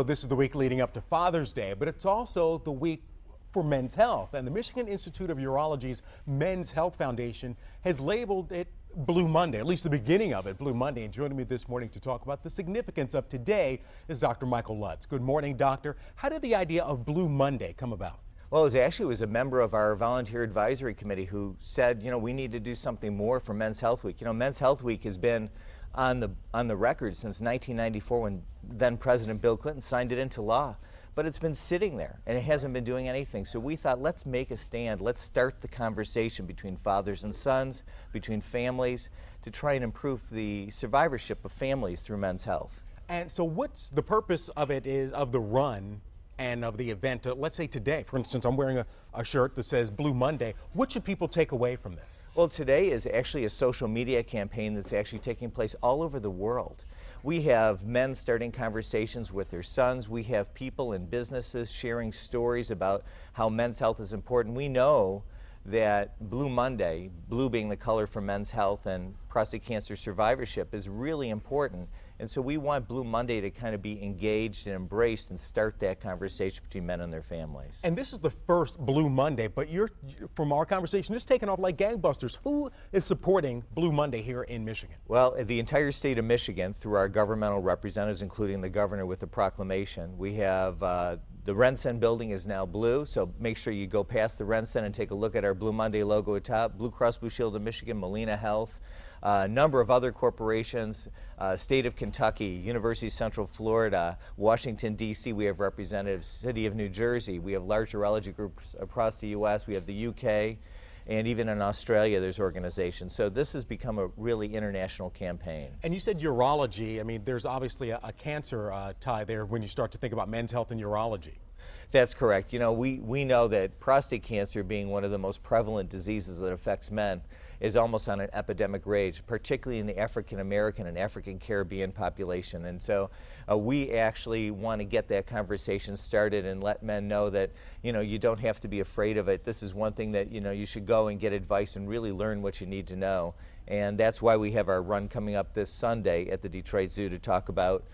This is the week leading up to Father's Day, but it's also the week for men's health. And the Michigan Institute of Urology's Men's Health Foundation has labeled it Blue Monday, at least the beginning of it, Blue Monday. And joining me this morning to talk about the significance of today is Dr. Michael Lutz. Good morning, doctor. How did the idea of Blue Monday come about? Well, it was a member of our volunteer advisory committee who said, we need to do something more for Men's Health Week. Men's Health Week has been on the record since 1994 when then President Bill Clinton signed it into law. But it's been sitting there and it hasn't been doing anything. So we thought, let's make a stand. Let's start the conversation between fathers and sons, between families, to try and improve the survivorship of families through men's health. And so what's the purpose of it of the run and of the event? Let's say today, for instance, I'm wearing a shirt that says Blue Monday. What should people take away from this? Well, today is actually a social media campaign that's actually taking place all over the world. We have men starting conversations with their sons. We have people in businesses sharing stories about how men's health is important. We know that Blue Monday, blue being the color for men's health and prostate cancer survivorship, is really important. And so we want Blue Monday to kind of be engaged and embraced and start that conversation between men and their families. And this is the first Blue Monday, but from our conversation, it's taken off like gangbusters. Who is supporting Blue Monday here in Michigan? Well, the entire state of Michigan, through our governmental representatives, including the governor with a proclamation. We have the Rensen building is now blue, so make sure you go past the Rensen and take a look at our Blue Monday logo at top. Blue Cross Blue Shield of Michigan, Molina Health, a number of other corporations, State of Kentucky, University of Central Florida, Washington, D.C. We have representatives, City of New Jersey. We have large urology groups across the U.S. We have the U.K. And even in Australia, there's organizations. So this has become a really international campaign. And you said urology. I mean, there's obviously a cancer tie there when you start to think about men's health and urology. That's correct. We know that prostate cancer, being one of the most prevalent diseases that affects men, is almost on an epidemic rate, particularly in the African American and African Caribbean population. And so we actually want to get that conversation started and let men know that you don't have to be afraid of it. This is one thing that you should go and get advice and really learn what you need to know. And that's why we have our run coming up this Sunday at the Detroit Zoo to talk about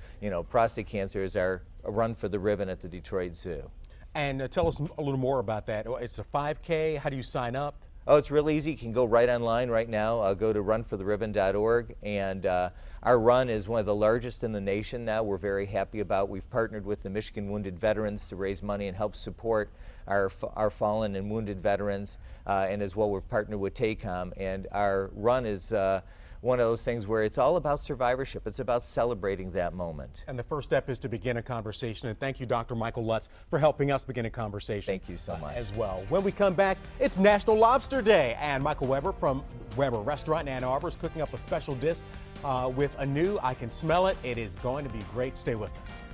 prostate cancer is our run for the ribbon at the Detroit Zoo. And tell us a little more about that. It's a 5K. How do you sign up? Oh, it's real easy. You can go right online right now. Go to runfortheribbon.org. And our run is one of the largest in the nation now. We're very happy about. We've partnered with the Michigan Wounded Veterans to raise money and help support our fallen and wounded veterans. And as well, we've partnered with TACOM. And our run is one of those things where it's all about survivorship. It's about celebrating that moment. And the first step is to begin a conversation. And thank you, Dr. Michael Lutz, for helping us begin a conversation. Thank you so much. As well. When we come back, it's National Lobster Day. And Michael Weber from Weber Restaurant in Ann Arbor is cooking up a special dish with a new, I can smell it. It is going to be great. Stay with us.